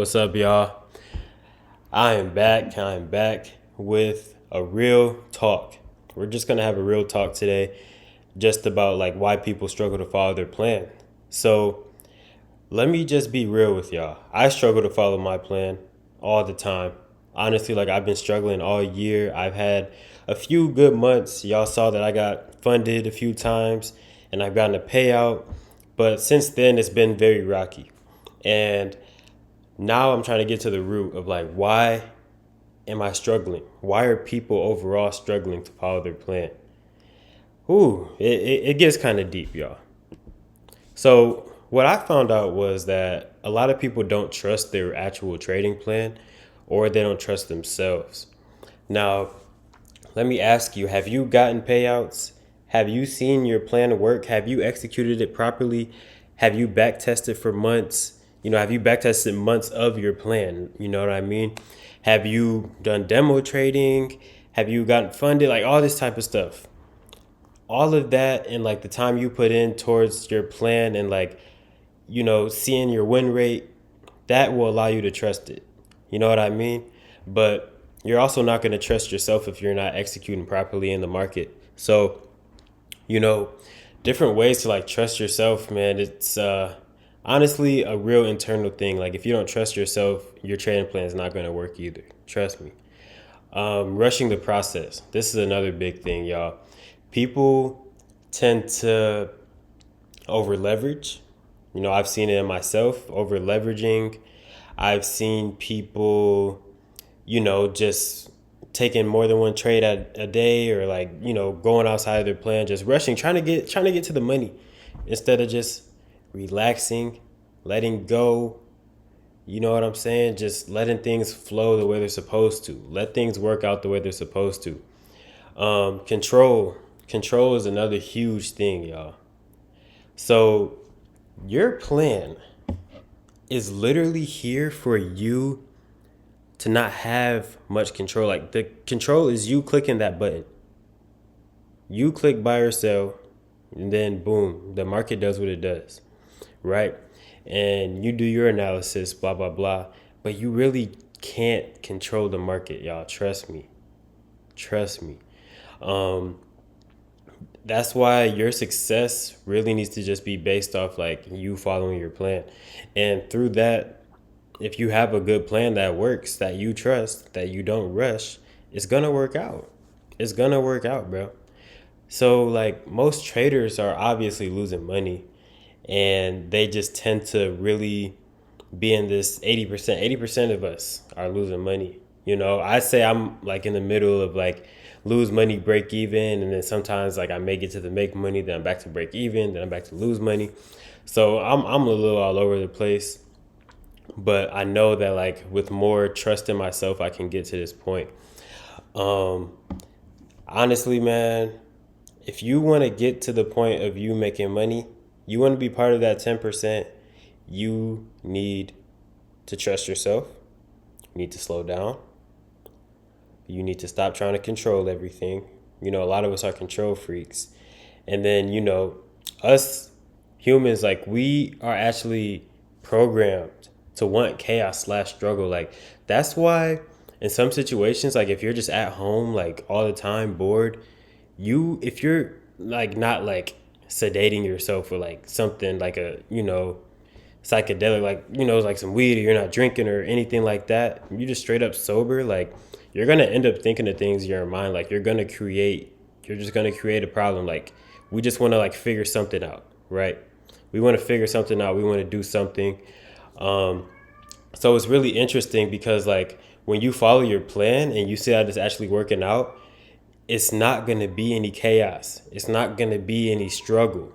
What's up, y'all? I am back with a real talk. We're just gonna have a real talk today, just about like why people struggle to follow their plan. So let me just be real with y'all. I struggle to follow my plan all the time. Honestly, like I've been struggling all year. I've had a few good months. Y'all saw that I got funded a few times and I've gotten a payout. But since then, it's been very rocky. And now I'm trying to get to the root of like, why am I struggling? Why are people overall struggling to follow their plan? It gets kind of deep, y'all. So what I found out was that a lot of people don't trust their actual trading plan, or they don't trust themselves. Now, let me ask you, have you gotten payouts? Have you seen your plan work? Have you executed it properly? Have you back tested for months? Have you back tested months of your plan? You know what I mean? Have you done demo trading? Have you gotten funded? Like all this type of stuff. All of that and like the time you put in towards your plan and like, seeing your win rate, that will allow you to trust it. You know what I mean? But you're also not going to trust yourself if you're not executing properly in the market. So, different ways to like trust yourself, man. It's honestly a real internal thing. Like if you don't trust yourself, your trading plan is not going to work either. Trust me. Rushing the process. This is another big thing, y'all. People tend to over leverage. I've seen it in myself, over leveraging. I've seen people, just taking more than one trade a day, or like, going outside of their plan, just rushing, trying to get to the money instead of just relaxing, letting go. You know what I'm saying? Just letting things flow the way they're supposed to. Let things work out the way they're supposed to. Control. Control is another huge thing, y'all. So your plan is literally here for you to not have much control. Like the control is you clicking that button. You click buy or sell, and then boom, the market does what it does, right? And you do your analysis, blah, blah, blah. But you really can't control the market, y'all. Trust me. Trust me. That's why your success really needs to just be based off like you following your plan. And through that, if you have a good plan that works, that you trust, that you don't rush, it's going to work out. It's going to work out, bro. So like most traders are obviously losing money, and they just tend to really be in this 80% of us are losing money. I say I'm like in the middle of like lose money, break even. And then sometimes like I may get to the make money, then I'm back to break even, then I'm back to lose money. So I'm a little all over the place, but I know that like with more trust in myself, I can get to this point. Honestly, man, if you want to get to the point of you making money, you want to be part of that 10%, you need to trust yourself. You need to slow down. You need to stop trying to control everything. A lot of us are control freaks. And then, us humans, like we are actually programmed to want chaos/struggle. Like that's why in some situations, like if you're just at home, like all the time bored, if you're like not like sedating yourself with like something like a, psychedelic, like, like some weed, or you're not drinking or anything like that, you just straight up sober, like you're going to end up thinking of things in your mind. Like you're just going to create a problem. Like we just want to like figure something out, right? We want to figure something out. We want to do something. So it's really interesting because like when you follow your plan and you see that it's actually working out, it's not going to be any chaos. It's not going to be any struggle.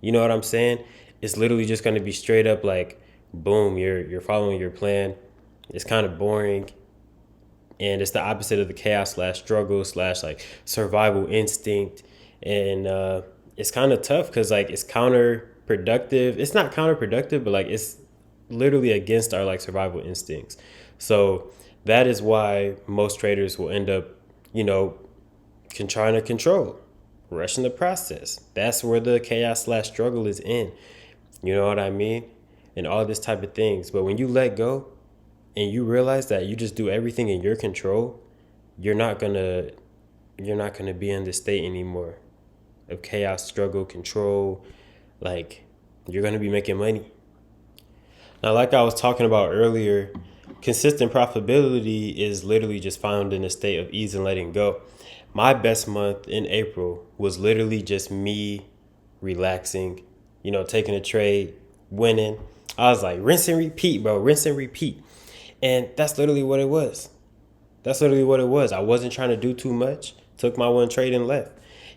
You know what I'm saying? It's literally just going to be straight up like, boom, you're following your plan. It's kind of boring. And it's the opposite of the chaos/struggle/ like survival instinct. And it's kind of tough because like it's counterproductive. It's not counterproductive, but like it's literally against our like survival instincts. So that is why most traders will end up, trying to control, rushing the process. That's where the chaos/struggle is in. You know what I mean? And all this type of things. But when you let go, and you realize that you just do everything in your control, you're not gonna be in this state anymore of chaos, struggle, control. Like, you're gonna be making money. Now, like I was talking about earlier, consistent profitability is literally just found in a state of ease and letting go. My best month in April was literally just me relaxing, taking a trade, winning. I was like, rinse and repeat, bro, rinse and repeat. And that's literally what it was. That's literally what it was. I wasn't trying to do too much. Took my one trade and left.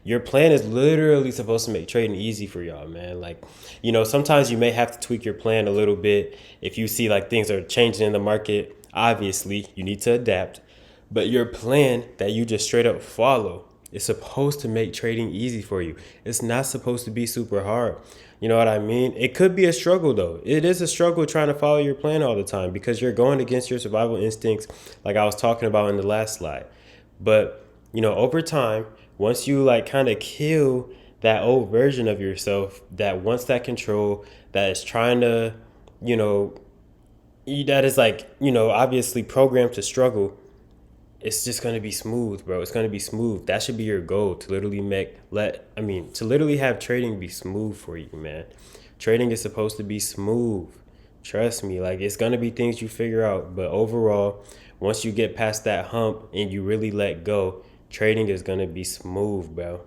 Your plan is literally supposed to make trading easy for y'all, man. Like, sometimes you may have to tweak your plan a little bit if you see like things are changing in the market. Obviously, you need to adapt. But your plan that you just straight up follow is supposed to make trading easy for you. It's not supposed to be super hard. You know what I mean? It could be a struggle though. It is a struggle trying to follow your plan all the time because you're going against your survival instincts, like I was talking about in the last slide. But, over time, once you like kind of kill that old version of yourself that wants that control, that is trying to, that is like, obviously programmed to struggle, it's just going to be smooth, bro. It's going to be smooth. That should be your goal, to literally to literally have trading be smooth for you, man. Trading is supposed to be smooth. Trust me, like it's going to be things you figure out. But overall, once you get past that hump and you really let go, trading is going to be smooth, bro.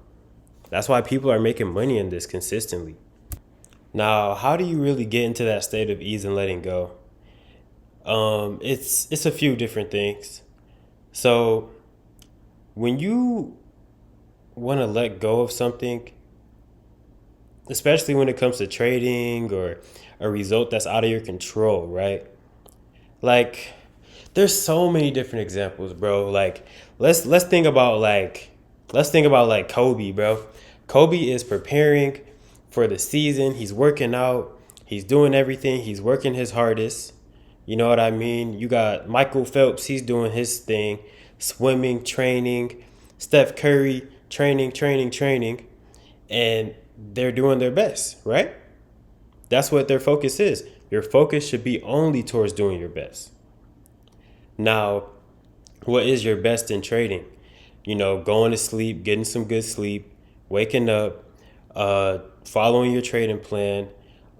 That's why people are making money in this consistently. Now, how do you really get into that state of ease and letting go? It's a few different things. So when you want to let go of something, especially when it comes to trading or a result that's out of your control, right? Like, there's so many different examples, bro. Like, let's think about like Kobe, bro. Kobe is preparing for the season. He's working out. He's doing everything. He's working his hardest. You know what I mean? You got Michael Phelps. He's doing his thing, swimming, training. Steph Curry, training. And they're doing their best, right? That's what their focus is. Your focus should be only towards doing your best. Now, what is your best in trading? Going to sleep, getting some good sleep, waking up, following your trading plan,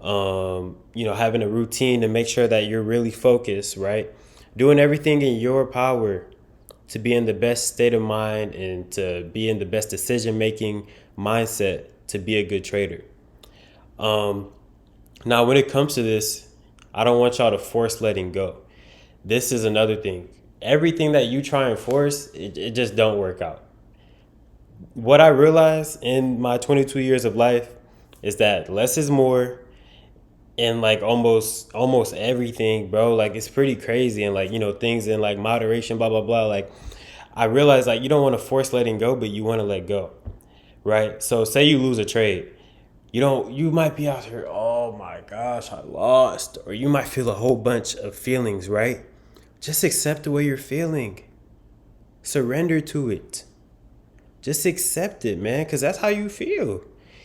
having a routine to make sure that you're really focused, right? Doing everything in your power to be in the best state of mind and to be in the best decision-making mindset to be a good trader. Now, when it comes to this, I don't want y'all to force letting go. This is another thing. Everything that you try and force, it just don't work out. What I realized in my 22 years of life is that less is more in like almost everything, bro. Like, it's pretty crazy. And like, things in like moderation, blah, blah, blah. Like, I realized like you don't want to force letting go, but you want to let go, right? So say you lose a trade. You might be out here, oh my gosh, I lost. Or you might feel a whole bunch of feelings, right? Just accept the way you're feeling. Surrender to it. Just accept it, man, because that's how you feel.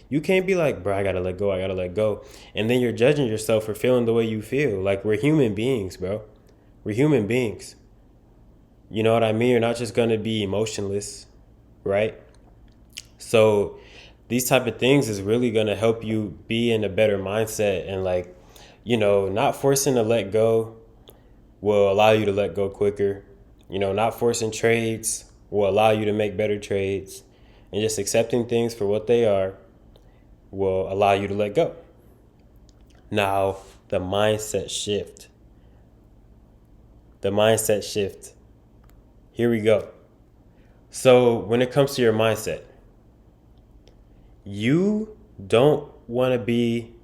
You can't be like, bro, I gotta let go. And then you're judging yourself for feeling the way you feel. Like, we're human beings, bro. We're human beings. You know what I mean? You're not just gonna be emotionless, right? So these type of things is really gonna help you be in a better mindset, and like, not forcing to let go will allow you to let go quicker. Not forcing trades will allow you to make better trades, and just accepting things for what they are will allow you to let go. Now, the mindset shift. Here we go. So when it comes to your mindset, you don't want to be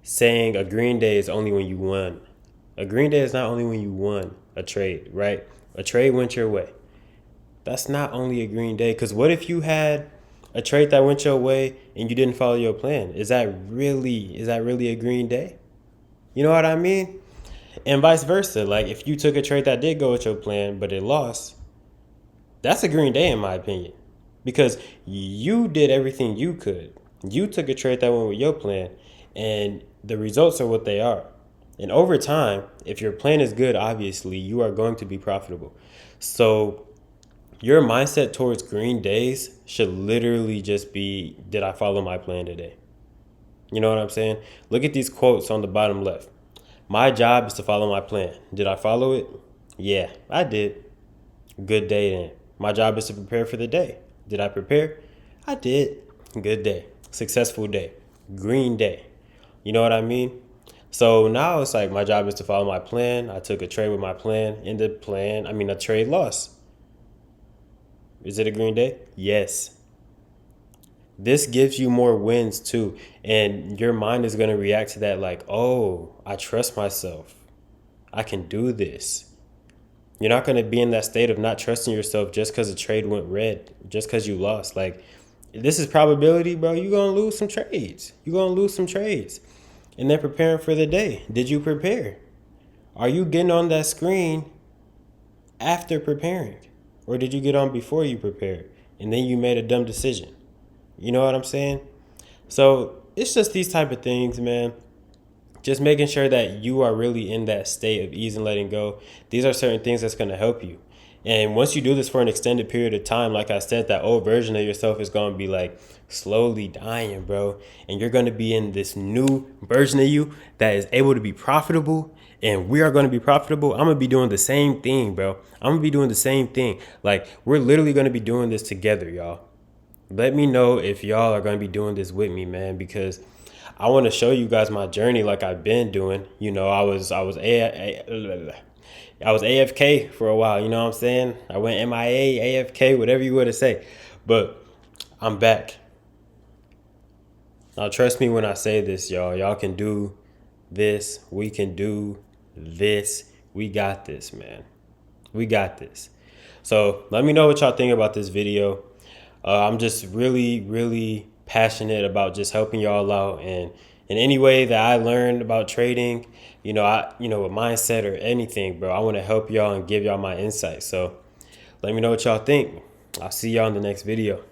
saying a green day is only when you won. A green day is not only when you won a trade, right? A trade went your way. That's not only a green day. Because what if you had a trade that went your way and you didn't follow your plan? Is that really a green day? You know what I mean? And vice versa. Like, if you took a trade that did go with your plan, but it lost, that's a green day in my opinion. Because you did everything you could. You took a trade that went with your plan, and the results are what they are. And over time, if your plan is good, obviously, you are going to be profitable. So your mindset towards green days should literally just be, did I follow my plan today? You know what I'm saying? Look at these quotes on the bottom left. My job is to follow my plan. Did I follow it? Yeah, I did. Good day then. My job is to prepare for the day. Did I prepare? I did. Good day. Successful day. Green day. You know what I mean? So now it's like my job is to follow my plan. I took a trade with my plan. In the plan, a trade loss. Is it a green day? Yes. This gives you more wins too. And your mind is going to react to that like, oh, I trust myself. I can do this. You're not going to be in that state of not trusting yourself just because a trade went red, just because you lost. Like, this is probability, bro. You're going to lose some trades. You're going to lose some trades. And then preparing for the day. Did you prepare? Are you getting on that screen after preparing? Or did you get on before you prepared? And then you made a dumb decision. You know what I'm saying? So it's just these type of things, man. Just making sure that you are really in that state of ease and letting go. These are certain things that's going to help you. And once you do this for an extended period of time, like I said, that old version of yourself is going to be like slowly dying, bro. And you're going to be in this new version of you that is able to be profitable. And we are going to be profitable. I'm going to be doing the same thing, bro. I'm going to be doing the same thing. Like, we're literally going to be doing this together, y'all. Let me know if y'all are going to be doing this with me, man, because I want to show you guys my journey like I've been doing. You know, I was AFK for a while, you know what I'm saying? I went MIA, AFK, whatever you want to say. But I'm back. Now trust me when I say this, y'all. Y'all can do this. We can do this. We got this, man. We got this. So let me know what y'all think about this video. I'm just really, really passionate about just helping y'all out, and in any way that I learned about trading, a mindset or anything, bro, I want to help y'all and give y'all my insight. So let me know what y'all think. I'll see y'all in the next video.